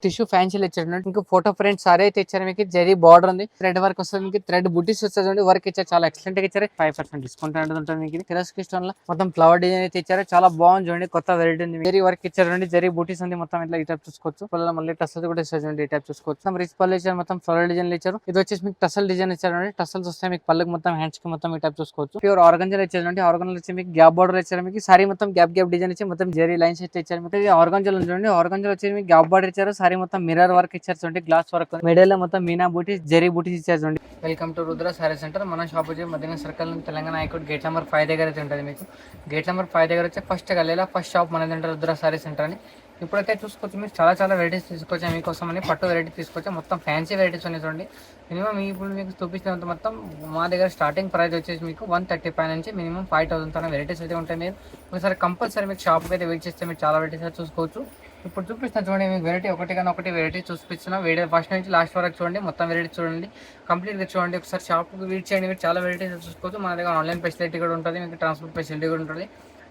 Tissue ఫ్యాన్సీలు ఇచ్చారు. మీకు photo frame sorry అయితే ఇచ్చారు. మీకు జరీ బార్డర్ ఉంది, థ్రెడ్ వర్క్ వస్తుంది, మీకు థ్రెడ్ బుటీస్ వస్తుంది, వర్క్ ఇచ్చారు. చాలా ఎక్సలెంట్ గా ఇచ్చారు. 5% డిస్కౌంట్ అనేది ఉంటుంది. మీకు కిరస్కి స్టోన్ లో మొత్తం ఫ్లవర్ డిజైన్ అయితే ఇచ్చారు. చాలా బాగుంది చూడండి, కొత్త వెరైటీ ఉంది. జరీ వర్క్ ఇచ్చారు, జరీ బుటీస్ ఉంది మొత్తం. ఇట్లా ఈ టైప్ చూసుకోవచ్చు. పిల్లలు మళ్ళీ టసల్ కూడా ఇచ్చారు. ఈ టైప్ చూసుకోవచ్చు. మొత్తం రిచ్ పళ్ళు ఇచ్చారు, మొత్తం ఫ్లవర్ డిజైన్ ఇచ్చారు. ఇది వచ్చేసి మీకు టసల్ డిజైన్ ఇచ్చారు. టసల్స్ వస్తాయి మీకు పళ్ళకి మొత్తం, హ్యాండ్స్ కి మొత్తం ఈ టైప్ చూసుకోవచ్చు. ప్యూర్ ఆర్గంజా ఇచ్చారు. ఆర్గంజా వచ్చి మీకు గ్యాప్ బార్డర్ ఇచ్చారు. మీకు సారీ మొత్తం గ్యాప్ గ్యాప్ డిజైన్ ఇచ్చి మొత్తం జరీ లైన్స్ అయితే ఇచ్చారు. మీకు ఆర్గంజా చూడండి, ఆర్గంజా వచ్చి మీకు గ్యాప్ బార్డర్ ఇచ్చారు. సారీ మొత్తం మిర్రర్ వర్క్ ఇచ్చారు చూడండి, గ్లాస్ వర్క్. మిడిల్ లో మొత్తం మీనా బూటీస్, జరీ బూటీస్ ఇచ్చారు చూడండి. Welcome to Rudra Saree Centre. మన షాప్ వచ్చి Madina circle Telangana high court gate number 5 దగ్గర అయితే ఉంటుంది. మీకు గేట్ నెంబర్ 5 దగ్గర వచ్చి ఫస్ట్ గల్లీలో ఫస్ట్ షాప్ మనది అంటే రుద్ర సారీ సెంటర్ అని. ఇప్పుడైతే చూసుకోవచ్చు, మీరు చాలా వెరైటీస్ తీసుకొచ్చా మీకోసం అని. పట్టు వెరైటీ తీసుకొచ్చా, మొత్తం ఫ్యాన్సీ వెరైటీస్ ఉన్నాయి చూడండి. మినిమం ఇప్పుడు మీకు చూపించినంత మొత్తం మా దగ్గర స్టార్టింగ్ ప్రైస్ వచ్చేసి మీకు 135 నుంచి మినిమం 5000 తన వెరైటీస్ అయితే ఉంటాయి. మీరు ఒకసారి కంపల్సరీ మీకు షాప్కి అయితే వెయిట్ చేస్తే మీరు చాలా వెరైటీస్ అయితే చూసుకోవచ్చు. ఇప్పుడు చూపిస్తాను చూడండి, మీకు వెరైటీ ఒకటి వెరైటీ చూపిస్తున్నా. వీడియో ఫస్ట్ నుంచి లాస్ట్ వరకు చూడండి, మొత్తం వెరైటీ చూడండి, కంప్లీట్గా చూడండి. ఒకసారి షాప్కి విజిట్ చేయండి, మీరు చాలా వెరైటీస్ చూసుకోవచ్చు. మన దగ్గర ఆన్లైన్ ఫెసిలిటీ కూడా ఉంటుంది, మీకు ట్రాన్స్పోర్ట్ ఫెసిలిటీ కూడా ఉంటుంది.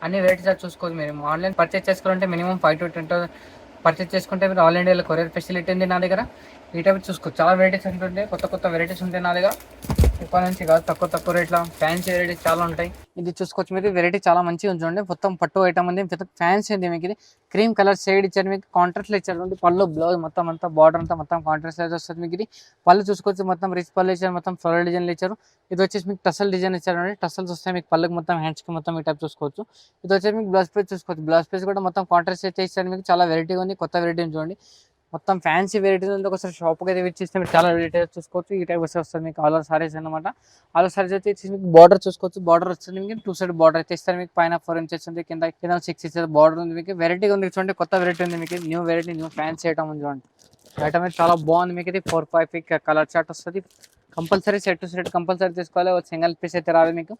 అన్ని వెరైటీస్ అది చూసుకోవచ్చు. మీరు ఆన్లైన్ పర్చేస్ చేసుకోవాలంటే మినిమం 5 to 10 పర్చేస్ చేసుకుంటే మీరు ఆల్ ఇండియాలో కొరియర్ ఫెసిలిటీ ఉంది నా దగ్గర. ఈ టైప్ చూసుకోవచ్చు, చాలా వెరైటీస్ ఉంటుండే, కొత్త వెరైటీస్ ఉంటాయి నా దగ్గర. ఎక్కువ నుంచి కాదు, తక్కువ రేట్ల ఫ్యాన్సీ వెరైటీస్ చాలా ఉంటాయి. ఇది చూసుకోవచ్చు, మీరు వెరైటీ చాలా మంచిగా ఉంచండి. మొత్తం పట్టు ఐటమ్ ఉంది, ఫ్యాన్సీ ఉంది. మీకు ఇది క్రీమ్ కలర్ షేడ్ ఇచ్చారు, మీకు కాంట్రాస్ట్ లో ఇచ్చారు. పళ్ళు బ్లౌజ్ మొత్తం అంతా బార్డర్ అంతా మొత్తం కాంట్రాస్ట్ అయితే వస్తుంది. మీకు ఇది పళ్ళు చూసుకోవచ్చు, మొత్తం రిచ్ పళ్ళు ఇచ్చారు, మొత్తం ఫ్లోరల్ డిజైన్లు ఇచ్చారు. ఇది వచ్చేసి మీకు టసల్ డిజైన్ ఇచ్చారు. టసల్స్ వస్తాయి మీకు పళ్ళకి మొత్తం, హ్యాండ్స్ కి మొత్తం ఈ టైప్ చూసుకోవచ్చు. ఇది వచ్చేసి మీకు బ్లౌజ్ పీస్ చూసుకోవచ్చు, బ్లౌజ్ పీస్ కూడా మొత్తం కాంట్రాస్ట్ అయితే ఇచ్చారు. మీకు చాలా వెరైటీ ఉంది, కొత్త వెరైటీ చూడండి, మొత్తం ఫ్యాన్సీ వెరైటీస్ ఉంది. ఒకసారి షాప్కి అయితే విజిట్ చేస్తే మీరు చాలా వెరైటీస్ చూసుకోవచ్చు. ఈ టైప్ వస్తుంది మీకు ఆల్ ఓవర్ సారీస్ అనమాట. ఆల్ ఓవర్ సారీస్ అయితే మీకు బార్డర్ చూసుకోవచ్చు, బార్డర్ వస్తుంది మీకు 2 సైడ్ బార్డర్ అయితే ఇస్తారు. మీకు పైన 4 inches ఉంది, కింద 6 inches బార్డర్ ఉంది. మీకు వెరైటీ ఉంది చూడండి, కొత్త వెరైటీ ఉంది. మీకు new variety, new fancy item ఉంది చూడండి. ఐటమ్ అయితే చాలా బాగుంది. మీకు ఇది 4-5 కలర్ చార్ట్ వస్తుంది. Compulsory set to set compulsory తీసుకోవాలి, సింగిల్ పీస్ అయితే రాదు. మీకు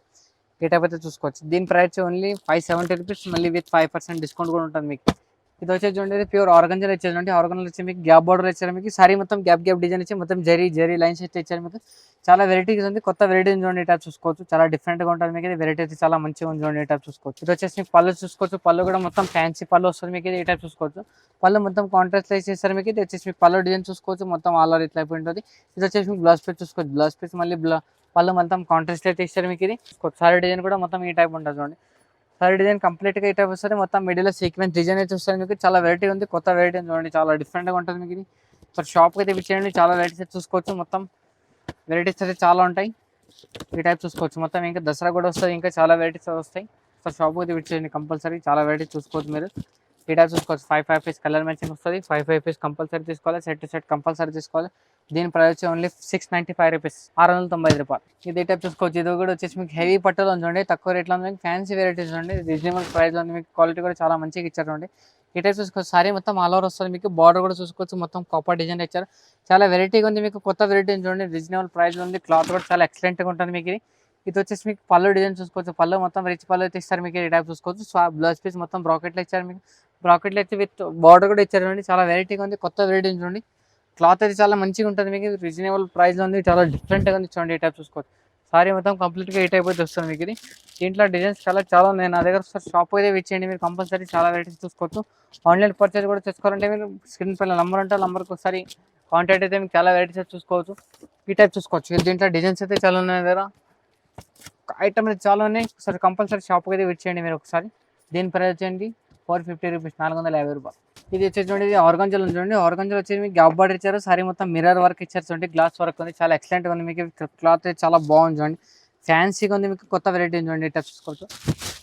ఈ టైప్ అయితే చూసుకోవచ్చు. దీని ప్రైస్ ఓన్లీ 570 రూపీస్, మళ్ళీ విత్ 5% డిస్కౌంట్ కూడా ఉంటుంది. మీకు ఇది వచ్చేసి చూడండి, ప్యూర్ ఆర్గంజా ఇచ్చారు. ఆర్గంజా వచ్చి మీకు గ్యాప్ బార్డర్ ఇచ్చారు. మీకు సారీ మొత్తం గ్యాప్ డిజైన్ ఇచ్చి మొత్తం జరీ లైన్స్ అయితే ఇచ్చారు. మీకు చాలా వెరైటీస్ ఉంది, కొత్త వెరైటీ చూడండి. ఈ టైప్ చూసుకోవచ్చు, చాలా డిఫరెంట్ గా ఉంటుంది. మీకు వెరైటీ అయితే చాలా మంచిగా ఉంది చూడండి. ఈ టైప్ చూసుకోవచ్చు. ఇది వచ్చేసి మీకు పళ్ళు చూసుకోవచ్చు, పళ్ళు కూడా మొత్తం ఫ్యాన్సీ పళ్ళు వస్తుంది. మీకు ఈ టైప్ చూసుకోవచ్చు, పళ్ళు మొత్తం కాంట్రాస్ట్ లైన్స్ ఇస్తారు. మీకు ఇది వచ్చేసి మీకు పళ్ళు డిజైన్ చూసుకోవచ్చు, మొత్తం ఆల్ ఓవర్ ఇట్లా అయిపోయి ఉంటుంది. ఇది వచ్చేసి మీకు బ్లౌజ్ పీస్ చూసుకోవచ్చు, బ్లౌజ్ పీస్ మళ్ళీ పళ్ళు మొత్తం కాంట్రాస్ట్ అయితే ఇస్తారు. మీకు ఇది సారీ డిజైన్ కూడా మొత్తం ఈ టైప్ ఉంటుంది చూడండి. సారీ డిజైన్ కంప్లీట్ గా ఈ టైప్ వస్తుంది. మొత్తం మిడిల్ సీక్వెన్స్ డిజైన్ అయితే వస్తుంది. మీకు చాలా వెరైటీ ఉంది, కొత్త వెరైటీ చూడండి, చాలా డిఫరెంట్ గా ఉంటుంది. మీకు ఇది షాప్ అయితే విచ్చేయండి, చాలా వెరైటీస్ అయితే చూసుకోవచ్చు. మొత్తం వెరైటీస్ అయితే చాలా ఉంటాయి. ఈ టైప్ చూసుకోవచ్చు. మొత్తం ఇంకా దసరా కూడా వస్తుంది, ఇంకా చాలా వెరైటీస్ వస్తాయి. సో షాప్ అయితే విచ్చేయండి కంపల్సరీ, చాలా వెరైటీస్ చూసుకోవచ్చు. మీరు ఈ టైప్ చూసుకోవచ్చు. 5 పీస్ కలర్ మ్యాచింగ్ వస్తుంది. 5 పీస్ కంపల్సరీ తీసుకోవాలి, సెట్ టు సెట్ కంపల్సరీ తీసుకోవాలి. దీని ప్రైస్ వచ్చి ఓన్లీ 695 రూపీస్, 695 రూపాయలు. ఇది టైప్ చూసుకోవచ్చు. ఇది కూడా వచ్చేసి మీకు హెవీ పట్టులో ఉంచండి, తక్కువ రేట్లో ఉంది. మీకు ఫ్యాన్సీ వెరైటీస్ ఉండి రీజనబుల్ ప్రైస్ ఉంది. మీకు క్వాలిటీ కూడా చాలా మంచిగా ఇచ్చారు. ఈ టైప్ చూసుకోవచ్చు. సారీ మొత్తం ఆల్ ఓవర్ వస్తుంది. మీకు బార్డర్ కూడా చూసుకోవచ్చు, మొత్తం కాపర్ డిజైన్ ఇచ్చారు. చాలా వెరైటీగా ఉంది. మీకు కొత్త వెరైటీ చూడండి, రీజనబుల్ ప్రైస్ ఉంది. క్లాత్ కూడా చాలా ఎక్సలెంట్ గా ఉంటుంది. మీకు ఇది వచ్చేసి మీకు పళ్ళు డిజైన్ చూసుకోవచ్చు, పళ్ళు మొత్తం రిచ్ పళ్ళు అయితే ఇస్తారు. మీకు ఈ టైప్ చూసుకోవచ్చు. బ్లౌజ్ పీస్ మొత్తం బ్రాకెట్లో ఇచ్చారు. మీకు బ్రాకెట్లో అయితే విత్ బార్డర్ కూడా ఇచ్చారు. చాలా వెరైటీగా ఉంది, కొత్త వెరైటీ చూడండి. క్లాత్ అయితే చాలా మంచిగా ఉంటుంది. మీకు రీజనబుల్ ప్రైస్ ఉంది, చాలా డిఫరెంట్గా ఉంది చూడండి. ఈ టైప్ చూసుకోవచ్చు. సారీ మొత్తం కంప్లీట్గా ఈ టైప్ అయితే వస్తుంది. మీకు ఇది దీంట్లో డిజైన్స్ చాలా ఉన్నాయి నా దగ్గర. షాప్ అయితే విచ్చేయండి, మీరు కంపల్సరీ చాలా వెరైటీస్ చూసుకోవచ్చు. ఆన్లైన్ పర్చేస్ కూడా చేసుకోవాలంటే మీరు స్క్రీన్ పైన నంబర్ ఉంటే నంబర్కి ఒకసారి కాంటాక్ట్ అయితే మీకు చాలా వెరైటీస్ చూసుకోవచ్చు. ఈ టైప్ చూసుకోవచ్చు. దీంట్లో డిజైన్స్ అయితే చాలా ఉన్నాయి దగ్గర, ఐటమ్ అయితే చాలా ఉన్నాయి. ఒకసారి కంపల్సరీ షాప్కి అయితే విచ్చేయండి మీరు ఒకసారి. దీని ప్రైస్ వచ్చేయండి 450 రూపీస్, 450 రూపాయలు. ఇది వచ్చేసి చూడండి, ఆర్గంజాలు చూడండి. ఆర్గంజాలు వచ్చేసి మీకు గ్యాప్ బార్డర్ ఇచ్చారు. సారీ మొత్తం మిర్రర్ వర్క్ ఇచ్చారు చూడండి, గ్లాస్ వర్క్ ఉంది, చాలా ఎక్సలెంట్గా ఉంది. మీకు క్లాత్ అయితే చాలా బాగుంది చూడండి, ఫ్యాన్సీగా ఉంది. మీకు కొత్త వెరైటీ చూడండి, ఇట్లా చూసుకోవచ్చు.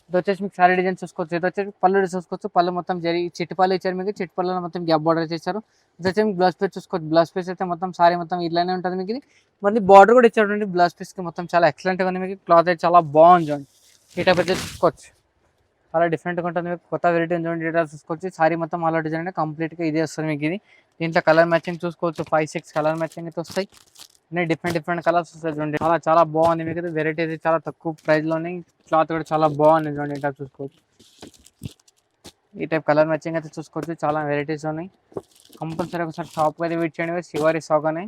ఇది వచ్చేసి మీకు సారీ డిజైన్ చూసుకోవచ్చు. ఇది వచ్చేసి పళ్ళు చూసుకోవచ్చు, పళ్ళు మొత్తం చిట్టి పళ్ళు ఇచ్చారు. మీకు చిట్టి పళ్ళలో మొత్తం గ్యాప్ బార్డర్ ఇచ్చారు. ఇది వచ్చి మీకు బ్లౌజ్ పీస్ చూసుకోవచ్చు, బ్లౌజ్ పీస్ అయితే మొత్తం సారీ మొత్తం ఇట్లానే ఉంటుంది. మీకు ఇది మళ్ళీ బార్డర్ కూడా ఇచ్చారు చూడండి, బ్లౌజ్ పీస్కి మొత్తం చాలా ఎక్సలెంట్గా ఉంది. మీకు క్లాత్ అయితే చాలా బాగుంది చూడండి. ఈ టైప్ అయితే చూసుకోవచ్చు, చాలా డిఫరెంట్గా ఉంటుంది. మీకు కొత్త వెరైటీ చూడండి, డీటెయిల్స్ చూసుకోవచ్చు. సారీ మొత్తం అలా డిజైన్ కంప్లీట్గా ఇదే వస్తుంది. మీకు ఇది దీంట్లో కలర్ మ్యాచింగ్ చూసుకోవచ్చు, 5-6 కలర్ మ్యాచింగ్ అయితే వస్తాయి. అన్ని డిఫరెంట్ కలర్స్ వస్తాయి చూడండి, చాలా బాగుంది. మీకు వెరైటీ అయితే చాలా తక్కువ ప్రైస్లోనే, క్లాత్ కూడా చాలా బాగుంది చూడండి. ఈ టైప్ చూసుకోవచ్చు. ఈ టైప్ కలర్ మ్యాచింగ్ అయితే చూసుకోవచ్చు, చాలా వెరైటీస్ ఉన్నాయి. కంపల్సరీ ఒకసారి షాప్కి అయితే విజిట్ చేయండి, శివారి షాప్ అని.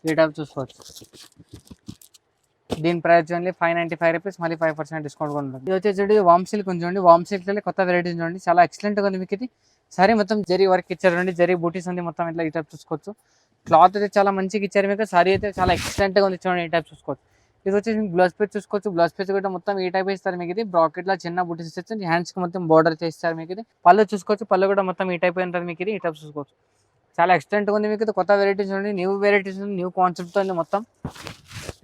ఈ టైప్ చూసుకోవచ్చు. దీని ప్రైస్ ఓన్లీ 595 రూపీస్, మళ్ళీ 5% డిస్కౌంట్ కూడా ఉంటుంది. ఇది వచ్చేసి వామ్ సిల్క్ ఉంది చూడండి, వామ్ సిల్క్ కొత్త వెరైటీస్ చూడండి, చాలా ఎక్సలెంట్గా ఉంది. మీకు ఇది సారీ మొత్తం జరీ వర్క్ ఇచ్చారండి, జరీ బూటీస్ ఉంది మొత్తం ఇట్లా ఈ టైప్ చూసుకోవచ్చు. క్లాత్ అయితే చాలా మంచిగా ఇచ్చారు మీకు. సారీ అయితే చాలా ఎక్సలెంట్ గా ఉంది చూడండి, ఈ టైప్ చూసుకోవచ్చు. ఇది వచ్చేసి మీకు బ్లౌజ్ పీస్ చూసుకోవచ్చు. బ్లౌజ్ పీస్ కూడా మొత్తం ఈ టైప్ ఇస్తారు మీకు. ఇది బ్రాకెట్ లా చిన్న బూటీస్ ఇస్తారు, హ్యాండ్స్ కి మొత్తం బోర్డర్ చేస్తారు మీకు. ఇది పళ్ళు చూసుకోవచ్చు, పళ్ళు కూడా మొత్తం ఈ టైప్ ఉంటుంది మీకు. ఇది ఈ టైప్ చూసుకోవచ్చు, చాలా ఎక్సలెంట్ గా ఉంది మీకు. ఇది కొత్త వెరైటీస్ ఉంది, న్యూ వెరైటీస్ ఉంది, న్యూ కాన్సెప్ట్ ఉంది మొత్తం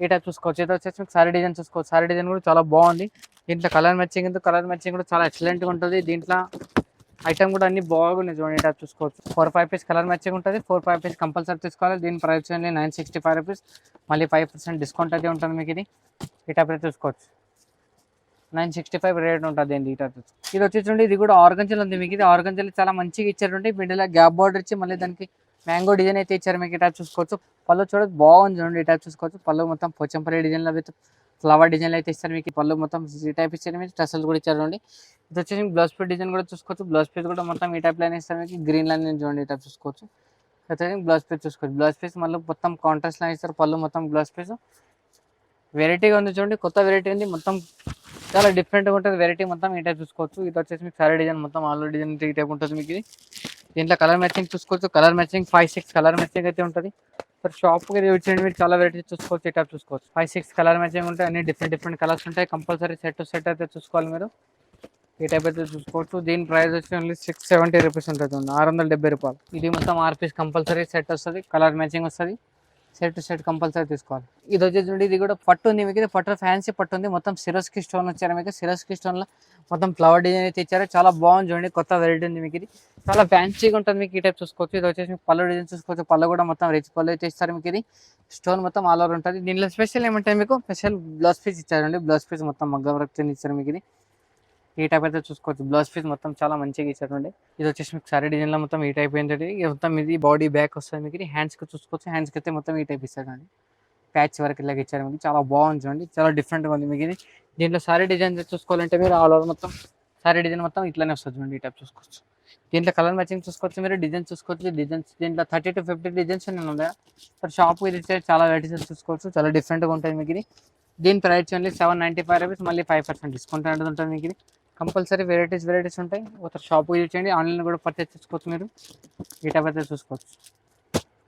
ఈ టైప్ చూసుకోవచ్చు. ఇది వచ్చేసి మీకు సారీ డిజైన్ చూసుకోవచ్చు. సారీ డిజైన్ కూడా చాలా బాగుంది. దీంట్లో కలర్ మ్యాచింగ్ కూడా చాలా ఎక్సలెంట్ గా ఉంటుంది. దీంట్లో ఐటమ్ కూడా అన్ని బాగున్నాయి చూడండి, టైప్ చూసుకోవచ్చు. 4-5 పీస్ కలర్ మ్యాచింగ్ ఉంటుంది. 4-5 పీస్ కంపల్సరీ తీసుకోవాలి. దీని ప్రైస్ అండి 965 రూపీస్. మళ్ళీ 5% డిస్కౌంట్ అయితే ఉంటుంది మీకు. ఇది ఈ టైప్ అయితే చూసుకోవచ్చు. 965 రేట్ ఉంటుంది అండి ఈ టైప్. ఇది వచ్చేసి ఇది కూడా ఆర్గంజల్ ఉంది మీకు. ఇది ఆర్గంజల్ చాలా మంచిగా ఇచ్చారంటే మిడిల్ గ్యాప్ బార్డర్ ఇచ్చి మళ్ళీ దానికి మ్యాంగో డిజైన్ అయితే ఇచ్చారు మీకు. ఈ టైప్ చూసుకోవచ్చు. పళ్ళు చూడదు బాగుంది చూడండి, ఈ టైప్ చూసుకోవచ్చు. పళ్ళు మొత్తం పోచంపల్లి డిజైన్లో విత్ ఫ్లవర్ డిజైన్ అయితే ఇస్తారు మీకు. పళ్ళు మొత్తం ఈ టైప్ ఇచ్చారు మీకు. టసల్ కూడా ఇచ్చారు చూడండి. ఇది వచ్చేసి బ్లౌజ్ పీస్ డిజైన్ కూడా చూసుకోవచ్చు. బ్లౌజ్ పీస్ కూడా మొత్తం ఈ టైప్ లైన్ ఇస్తారు మీకు. గ్రీన్ లైన్ చూడండి, ఈ టైప్ చూసుకోవచ్చు. అయితే బ్లౌజ్ పీస్ చూసుకోవచ్చు. బ్లౌజ్ పీస్ మళ్ళీ మొత్తం కాంట్రాస్ట్ లైన్ ఇస్తారు. పళ్ళు మొత్తం బ్లౌజ్ పీస్ వెరైటీగా ఉంది చూడండి, కొత్త వెరైటీ ఉంది మొత్తం, చాలా డిఫరెంట్గా ఉంటుంది వెరైటీ మొత్తం ఈ టైప్ చూసుకోవచ్చు. ఇది వచ్చేసి మీకు సారీ డిజైన్ మొత్తం ఆల్ డిజైన్ ఈ టైప్ ఉంటుంది మీకు. ఇది దీంట్లో కలర్ మ్యాచింగ్ చూసుకోవచ్చు. కలర్ మ్యాచింగ్ 5-6 కలర్ మ్యాచింగ్ అయితే ఉంటుంది. సార్ షాప్కి వచ్చేయండి, మీరు చాలా వెరైటీ చూసుకోవచ్చు. ఈ టైప్ చూసుకోవచ్చు. 5-6 కలర్ మ్యాచింగ్ ఉంటాయి, అన్ని డిఫరెంట్ కలర్స్ ఉంటాయి. కంపల్సరీ సెట్ అయితే చూసుకోవాలి మీరు. ఈ టైప్ అయితే చూసుకోవచ్చు. దీని ప్రైస్ వచ్చి ఓన్లీ 670 రూపీస్ ఉంటుంది, 670 రూపాయలు. ఇది మొత్తం 6 పీస్ కంపల్సరీ సెట్ వస్తుంది, కలర్ మ్యాచింగ్ వస్తుంది. సెట్ కంపల్సరీ తీసుకోవాలి. ఇది వచ్చేసి ఇది కూడా పట్టు ఉంది మీకు. ఇది పట్టు ఫ్యాన్సీ పట్టు ఉంది, మొత్తం సిరోస్కి స్టోన్ వచ్చారు మీకు. సిరోస్కి స్టోన్ లో మొత్తం ఫ్లవర్ డిజైన్ అయితే ఇచ్చారు, చాలా బాగుంది చూడండి, కొత్త వెరైటీ ఉంది మీకు. ఇది చాలా ఫ్యాన్సీగా ఉంటుంది మీకు. ఈ టైప్ చూసుకోవచ్చు. ఇది వచ్చేసి మీకు పళ్ళు డిజైన్ చూసుకోవచ్చు. పళ్ళు కూడా మొత్తం రిచ్ పళ్ళు అయితే ఇస్తారు మీకు. ఇది స్టోన్ మొత్తం ఆల్ ఓవర్ ఉంటుంది. దీనిలో స్పెషల్ ఏమంటే మీకు స్పెషల్ బ్లౌజ్ పీస్ ఇచ్చారండి. బ్లౌజ్ పీస్ మొత్తం మగ్గ వర్క్ ఇచ్చారు మీకు. ఇది ఈ టైప్ అయితే చూసుకోవచ్చు. బ్లౌజ్ పీస్ మొత్తం చాలా మంచిగా ఇచ్చారండి. ఇది వచ్చేసి మీకు సారీ డిజైన్ లో మొత్తం ఈ టైప్ ఏంటంటే మొత్తం ఇది బాడీ బ్యాక్ వస్తుంది మీకు. హ్యాండ్స్ కి చూసుకోవచ్చు. హ్యాండ్స్ కి అయితే మొత్తం ఈ టైప్ ఇస్తారండి, ప్యాచ్ వర్క్ ఇలాగ ఇచ్చారు మీకు. చాలా బాగుంది చూడండి, చాలా డిఫరెంట్గా ఉంది మీకు. ఇది దీంట్లో సారీ డిజైన్ చూసుకోవాలంటే మీరు ఆల్ ఓవర్ మొత్తం సారీ డిజైన్ మొత్తం ఇట్లానే వస్తుంది చూడండి, ఈ టైప్ చూసుకోవచ్చు. దీంట్లో కలర్ మ్యాచింగ్ చూసుకోవచ్చు, మీరు డిజైన్ చూసుకోవచ్చు. డిజైన్స్ దీంట్లో 30 to 50 డిజైన్స్ నేను ఉన్నాయి. షాప్ ఇది చాలా వెరైటీస్ చూసుకోవచ్చు, చాలా డిఫరెంట్గా ఉంటుంది మీకు. ఇది దీని ప్రైస్ ఓన్లీ 795 రూపీస్. మళ్ళీ 5% డిస్కౌంట్ అనేది ఉంటుంది మీకు. ఇది కంపల్సరీ వెరైటీస్ ఉంటాయి. ఒకసారి షాప్ విజిట్ చేయండి, ఆన్లైన్ కూడా పర్చేస్ చేసుకోవచ్చు మీరు. ఈ టైప్ అయితే చూసుకోవచ్చు.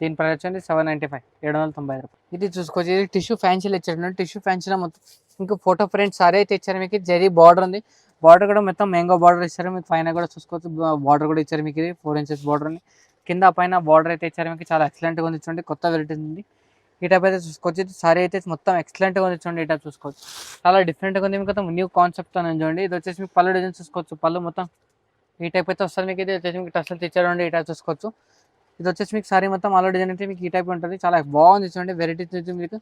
దీని ప్రైస్ వచ్చి 795, 790 రూపాయలు. ఇది చూసుకోవచ్చు. ఇది టిష్యూ ఫ్యాన్సీలు ఇచ్చారు. టిష్యూ ఫ్యాన్సీలో మొత్తం ఇంకా ఫోటో ఫ్రేమ్ సారీ అయితే ఇచ్చారు మీకు. జరీ బార్డర్ ఉంది, బార్డర్ కూడా మొత్తం మ్యాంగో బార్డర్ ఇచ్చారు మీకు. పైన కూడా చూసుకోవచ్చు, బార్డర్ కూడా ఇచ్చారు మీకు. ఇది 4 inches బార్డర్ ఉంది, కింద పైన బార్డర్ అయితే ఇచ్చారు మీకు. చాలా ఎక్సలెంట్గా ఉంది చూడండి, కొత్త వెరైటీ ఉంది. ఈ టైప్ అయితే చూసుకోవచ్చు. సారీ అయితే మొత్తం ఎక్సలెంట్గా ఉంది చూడండి, ఈ టైప్ చూసుకోవచ్చు. చాలా డిఫరెంట్గా ఉంది మీకు, న్యూ కాన్సెప్ట్ అని చూడండి. ఇది వచ్చేసి మీకు పళ్ళు డిజైన్ చూసుకోవచ్చు. పళ్ళు మొత్తం ఈ టైప్ అయితే వస్తుంది మీకు. ఇది వచ్చేసి మీకు టసల్స్ ఇచ్చారండి, ఈ టైప్ చూసుకోవచ్చు. ఇది వచ్చేసి మీకు సారీ మొత్తం ఆల్ డిజైన్ అయితే మీకు ఈ టైప్ ఉంటుంది, చాలా బాగుంది చూడండి. వెరైటీస్ మీకు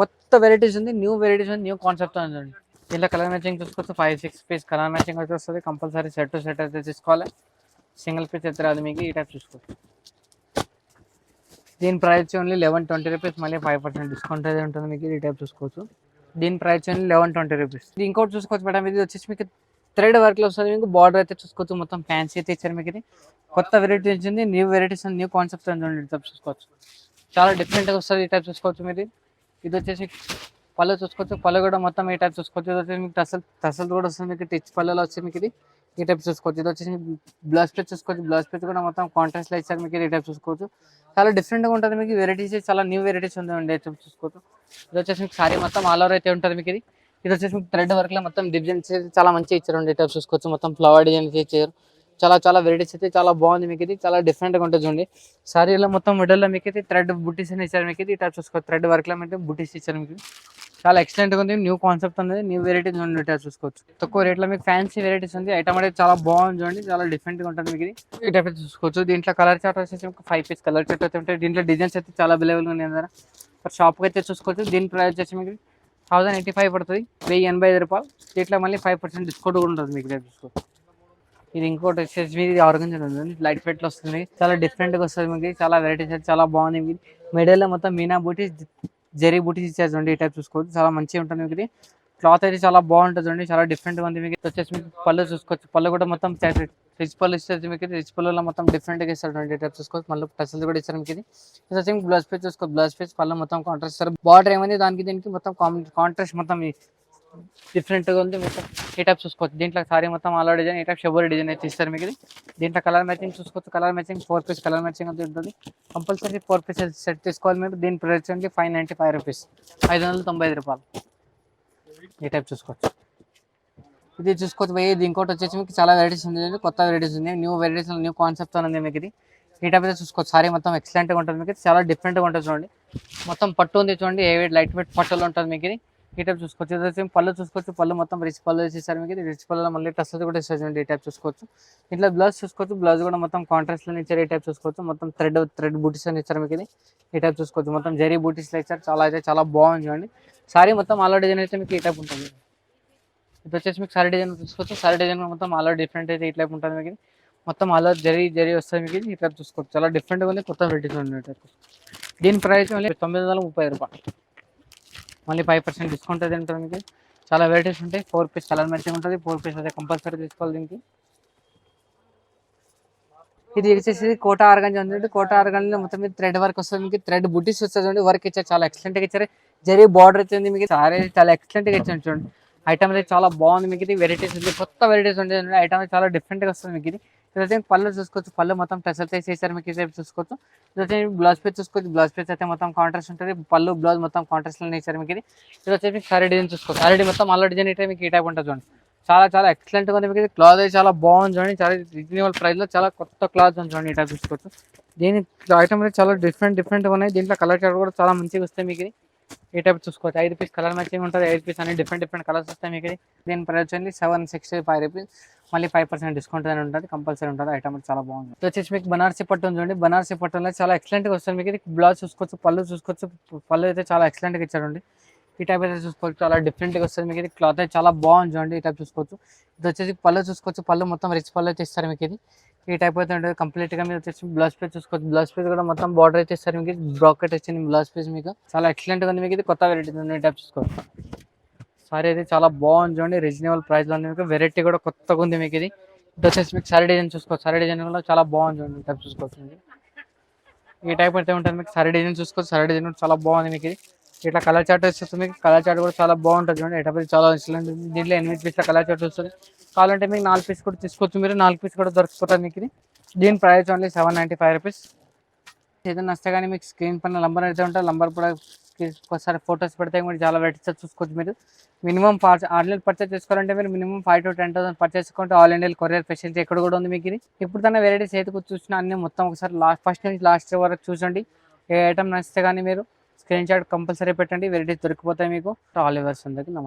కొత్త వెరైటీస్ ఉంది, న్యూ వెరైటీస్ ఉంది, న్యూ కాన్సెప్ట్ అని చూడండి. దీంట్లో కలర్ మ్యాచింగ్ చూసుకోవచ్చు. 5-6 పీస్ కలర్ మ్యాచింగ్ అయితే వస్తుంది. కంపల్సరీ సెట్ అయితే తీసుకోవాలి, సింగిల్ పీస్ అయితే రాదు మీకు. ఈ టైప్ చూసుకోవచ్చు. దీని ప్రైస్ ఓన్లీ 1120 రూపీస్. మళ్ళీ 5% డిస్కౌంట్ అయితే ఉంటుంది మీకు. ఈ టైప్ చూసుకోవచ్చు. దీని ప్రైస్ ఓన్లీ 1120 రూపీస్. ఇది ఇంకోటి చూసుకోవచ్చు మేడం, ఇది వచ్చేసి మీకు థ్రెడ్ వర్క్లో వస్తుంది మీకు. బార్డర్ అయితే చూసుకోవచ్చు, మొత్తం ఫ్యాన్సీ అయితే ఇచ్చారు మీకు. ఇది కొత్త వెరైటీ వచ్చింది, new varieties and new concept అని టైప్ చూసుకోవచ్చు. చాలా డిఫరెంట్గా వస్తుంది, ఈ టైప్ చూసుకోవచ్చు మీరు. ఇది వచ్చేసి పళ్ళు చూసుకోవచ్చు. పళ్ళు కూడా మొత్తం ఈ టైప్ చూసుకోవచ్చు. ఇది వచ్చేసి మీకు టసల్ కూడా వస్తుంది మీకు. టిచ్ పళ్ళలో వచ్చి మీకు. ఇది ఈ టైప్ చూసుకోవచ్చు. ఇది వచ్చేసి బ్లౌజ్ పీస్ చూసుకోవచ్చు. బ్లౌజ్ పీస్ కూడా మొత్తం కాంట్రాస్ట్ లో ఇచ్చారు మీకు. ఈ టైప్ చూసుకోవచ్చు. చాలా డిఫరెంట్గా ఉంటుంది మీకు. వెరైటీస్ చాలా న్యూ వెరైటీస్ ఉంది చూసుకోవచ్చు. ఇది వచ్చేసి మీకు సారీ మొత్తం ఆల్ ఓవర్ అయితే ఉంటుంది మీకు. ఇది వచ్చేసి మీకు థ్రెడ్ వర్క్ లో మొత్తం డిజైన్స్ చాలా మంచిగా ఇచ్చారు. ఈ టైప్ చూసుకోవచ్చు. మొత్తం ఫ్లవర్ డిజైన్ ఇచ్చారు. చాలా వెరైటీస్ అయితే చాలా బాగుంది మీకు. ఇది చాలా డిఫరెంట్గా ఉంటుంది చూడండి. సారీలో మొత్తం మిడిల్లో మీకు ఇది థ్రెడ్ బుటీస్ అని ఇచ్చారు మీకు. ఇది ఈ టైప్ చూసుకోవచ్చు. థ్రెడ్ వర్క్ లో మీకు బుటీస్ ఇచ్చారు మీకు. చాలా ఎక్సలెంట్గా ఉంది, న్యూ కాన్సెప్ట్ ఉంది, న్యూ వెరైటీస్ ఉంది. టైప్ చూసుకోవచ్చు. తక్కువ రేట్లో మీకు ఫ్యాన్సీ వెరైటీస్ ఉంది. ఐటమ్ అనేది చాలా బాగుంది చూడండి, చాలా డిఫరెంట్గా ఉంటుంది మీకు. ఈ టైప్ అయితే చూసుకోవచ్చు. దీంట్లో కలర్ చార్ట్ వచ్చేసి 5 పీస్ కలర్ చార్ట్ అయితే ఉంటాయి. దీంట్లో డిజైన్స్ అయితే చాలా అవైలబుల్ ఉన్నాయి దగ్గర. షాప్కి అయితే చూసుకోవచ్చు. దీని ప్రైస్ వచ్చేసి మీకు 1085 పడుతుంది, 1085 రూపాయలు. దీంట్లో మళ్ళీ 5% డిస్కౌంట్ కూడా ఉంటుంది మీకు. చూసుకోవచ్చు. ఇది ఇంకోటి వచ్చేసి ఇది ఆర్గంజా ఉంది, లైట్ వెయిట్ లో వస్తుంది, చాలా డిఫరెంట్గా వస్తుంది మీకు. చాలా వెరైటీస్ అయితే చాలా బాగుంది మీకు. మిడిల్లో మొత్తం మీనా బూటీస్, జరీ బూటీస్ ఇచ్చారు చూడండి, ఈ టైప్ చూసుకోవచ్చు. చాలా మంచిగా ఉంటుంది మీకు. క్లాత్ అయితే చాలా బాగుంటుంది చూడండి, చాలా డిఫరెంట్గా ఉంది మీకు. వచ్చేసి మీకు పళ్ళు చూసుకోవచ్చు. పళ్ళు కూడా మొత్తం రిచ్ పళ్ళు ఇస్తారు మీకు. రిచ్ పళ్ళులో మొత్తం డిఫరెంట్గా ఇస్తారు చూడండి, ఈ టైప్ చూసుకోవచ్చు. మళ్ళీ టసల్స్ కూడా ఇస్తారు మీకు. ఇది వచ్చి బ్లౌజ్ పీస్ చూసుకోవచ్చు. బ్లౌజ్ పీస్ పళ్ళు మొత్తం కాంట్రాస్ట్ ఇస్తారు. బార్డర్ ఏమైంది దానికి దీనికి మొత్తం కాంట్రాస్ట్ మొత్తం డిఫరెంట్గా ఉంది మొత్తం. ఈ టైప్ చూసుకోవచ్చు. దీంట్లో సారీ మొత్తం ఆల్ ఓవర్ డిజైన్, ఈ టైప్ షబోరి డిజైన్ అయితే ఇస్తారు మీకు ఇది. దీంట్లో కలర్ మ్యాచింగ్ చూసుకోవచ్చు. Colour matching 4 piece colour matching అయితే ఉంటుంది. కంపల్సరీ 4 పీసెస్ సెట్ తీసుకోవాలి మీరు. దీని ప్రైస్ వచ్చి 595 రూపీస్, 595 రూపాయలు. ఈ టైప్ చూసుకోవచ్చు. ఇది చూసుకోవచ్చు భయ్య. ఇది ఇంకోటి వచ్చేసి మీకు చాలా వెరైటీస్ ఉంది, కొత్త వెరైటీస్ ఉంది, న్యూ వెరైటీస్, న్యూ కాన్సెప్ట్ ఉంది మీకు ఇది. ఈ టైప్ అయితే చూసుకోవచ్చు. సారీ మొత్తం ఎక్సలెంట్గా ఉంటుంది మీకు. చాలా డిఫరెంట్గా ఉంటుంది చూడండి. మొత్తం పట్టు ఉంది చూడండి, ఏ లైట్ వెయిట్ పట్టులో ఉంటుంది మీకు ఇది. ఈ టైప్ చూసుకోవచ్చు. ఇది వచ్చి పళ్ళు చూసుకోవచ్చు. పళ్ళు మొత్తం రిచ్ పళ్ళు వేసేసారు మీకు. రిచ్ పళ్ళలో మళ్ళీ టస్ కూడా ఇస్తారు చూడండి. ఈ టైప్ చూసుకోవచ్చు. ఇట్లా బ్లౌజ్ చూసుకోవచ్చు. బ్లౌజ్ కూడా మొత్తం కాంట్రాస్ట్లో ఇచ్చారు. ఈ టైప్ చూసుకోవచ్చు. మొత్తం థ్రెడ్ బూటీస్ అని ఇచ్చారు మీకు ఇది. ఈ టైప్ చూసుకోవచ్చు. మొత్తం జరీ బూటీస్లో ఇచ్చారు. చాలా అయితే చాలా బాగుంది చూడండి. సారీ మొత్తం ఆల్ డిజైన్ అయితే మీకు ఈ టైప్ ఉంటుంది. ఇది వచ్చేసి మీకు సారీ డిజైన్ చూసుకోవచ్చు. సారీ డిజైన్ మొత్తం ఆల్ డిఫరెంట్ అయితే ఈ టైప్ ఉంటుంది మీకు. మొత్తం ఆల్ జరీ వస్తుంది మీకు. ఈ టైప్ చూసుకోవచ్చు. చాలా డిఫరెంట్గా ఉంది, కొత్త వెరైటీస్ ఉంది. దీని ప్రైస్ మళ్ళీ 930 రూపాయలు. మళ్ళీ 5% డిస్కౌంట్ అయితే ఉంటుంది మీకు. చాలా వెరైటీస్ ఉంటాయి. 4 పీస్ కలర్ మ్యాచింగ్ ఉంటుంది. 4 పీస్ అయితే కంపల్సరీ తీసుకోవాలి దీనికి. ఇది వచ్చేసి కోట ఆర్గంజా ఉంది. కోట ఆర్గంజా మొత్తం మీద థ్రెడ్ వర్క్ వస్తుంది మీకు. థ్రెడ్ బుటీస్ వస్తుంది, వర్క్ ఇచ్చారు. చాలా ఎక్సలెంట్గా ఇచ్చారు. జరీ బార్డర్ వచ్చింది మీకు. సారీ చాలా ఎక్సలెంట్గా ఇచ్చారు చూడండి. ఐటమ్ అయితే చాలా బాగుంది మీకు. ఇది వెరైటీస్ ఉంది, కొత్త వెరైటీస్ ఉంటుంది. ఐటమ్ అయితే చాలా డిఫరెంట్గా వస్తుంది మీకు. ఇది ఇదైతే పళ్ళు చూసుకోవచ్చు. పళ్ళు మొత్తం టెసల్స్ అయితే చేశారు మీకు. ఇది చూసుకోవచ్చు. ఇదైతే బ్లౌజ్ పీస్ చూసుకోవచ్చు. బ్లౌజ్ పీస్ అయితే మొత్తం కాంట్రాస్ట్ ఉంటుంది. పళ్ళు బ్లౌజ్ మొత్తం కాంట్రాస్ట్లో ఇచ్చారు మీకు. ఇది వచ్చేసి మీకు సారీ డిజైన్ చూసుకోవచ్చు. సారీ మొత్తం ఆల్ డిజైన్ అయితే మీకు ఈ టైప్ ఉంటుంది చూడండి. చాలా చాలా ఎక్సలెంట్గా ఉంది మీకు. క్లాత్ అయితే చాలా బాగుంది చూడండి. చాలా రీజనబుల్ ప్రైస్లో చాలా కొత్త క్లాత్ ఉంది చూడండి. ఈ టైప్ చూసుకోవచ్చు. దీని ఐటమ్ అయితే చాలా డిఫరెంట్గా ఉన్నాయి. దీంట్లో కలర్ చార్ట్ కూడా చాలా మంచిగా వస్తాయి మీకు. ఈ టైప్ చూసుకోవచ్చు. 5 పీస్ కలర్ మ్యాచింగ్ ఉంటుంది. 5 పీస్ అన్ని డిఫరెంట్ కలర్స్ వస్తాయి మీకు. దీని ప్రైస్ వచ్చి 765 రూపీస్. మళ్ళీ 5% డిస్కౌంట్ అని ఉంటుంది, కంపల్సరీ ఉంటుంది. ఐటమ్ చాలా బాగుంది. ఇది వచ్చేసి మీకు బనారసి పట్టు ఉంది చూడండి. బనారసి పట్టులో చాలా ఎక్సలెంట్గా వస్తుంది మీకు. ఇది బ్లౌజ్ చూసుకోవచ్చు. పళ్ళు చూసుకోవచ్చు. పళ్ళు అయితే చాలా ఎక్సలెంట్గా ఇచ్చారండి. ఈ టైప్ అయితే చూసుకోవచ్చు. చాలా డిఫరెంట్గా వస్తుంది మీకు. ఇది క్లాత్ అయితే చాలా బాగుంది చూడండి. ఈ టైప్ చూసుకోవచ్చు. ఇది వచ్చేసి పళ్ళు చూసుకోవచ్చు. పళ్ళు మొత్తం రిచ్ పళ్ళు అయితే ఇస్తారు మీకు. ఇది ఈ టైప్ అయితే ఉంటుంది కంప్లీట్గా. మీరు వచ్చేసి బ్లౌజ్ పీస్ చూసుకోవచ్చు. బ్లౌజ్ పీస్ కూడా మొత్తం బార్డర్ అయితే ఇస్తారు మీకు. బ్రాకెట్ వచ్చింది బ్లౌజ్ పీస్ మీకు. చాలా ఎక్సలెంట్గా ఉంది మీకు. ఇది కొత్త వెరైటీ ఉంది. ఈ టైప్ చూసుకోవచ్చు. సారీ అయితే చాలా బాగుంది చూడండి. రీజనబుల్ ప్రైస్లో ఉంది మీకు. వెరైటీ కూడా కొత్తగా ఉంది మీకు. ఇది వచ్చేసి మీకు సారీ డిజైన్ చూసుకోవచ్చు. సారీ డిజైన్ కూడా చాలా బాగుంది చూడండి. ఈ టైప్ చూసుకోవచ్చు. ఈ టైప్ అయితే ఉంటుంది మీకు. సారీ డిజైన్ చూసుకోవచ్చు. సారీ డిజైన్ కూడా చాలా బాగుంది మీకు. ఇది ఇట్లా కలర్ చార్ట్ వస్తుంది మీకు. కలర్ చార్ట్ కూడా చాలా బాగుంటుంది చూడండి. ఎటప్పుడు చాలా ఎక్సలెంట్. దీంట్లో 8 పీస్ల కలర్ చార్ట్ వస్తుంది. కావాలంటే మీకు 4 పీస్ కూడా తీసుకోవచ్చు మీరు. 4 పీస్ కూడా దొరికిపోతుంది మీకు. ఇది దీని ప్రైస్ ఓన్లీ 795 రూపీస్. ఏదైనా వస్తే కానీ మీకు స్క్రీన్ పైన నంబర్ అయితే ఉంటుంది. నంబర్ కూడా ఒకసారి ఫొటోస్ పెడితే మీరు చాలా వెరైటీస్ చూసుకోవచ్చు మీరు. మినిమం ఆన్లైన్ పర్చేస్ చేసుకోవాలంటే మీరు మినిమం 5 to 10,000 పర్చేస్ చేసుకుంటే ఆల్ ఇండియా కొరియర్ ఫెసిలిటీ ఎక్కడ కూడా ఉంది మీకు. ఇది ఇప్పుడు తన వెరైటీస్ అయితే చూసినా అన్ని మొత్తం ఒకసారి ఫస్ట్ నుంచి లాస్ట్ వరకు చూసండి. ఏ ఐటమ్ నచ్చితే కానీ మీరు స్క్రీన్ షాట్ కంపల్సరీ పెట్టండి. వెరైటీస్ దొరికిపోతాయి మీకు. ఆల్ యువర్స్ అందరికీ నమస్తే.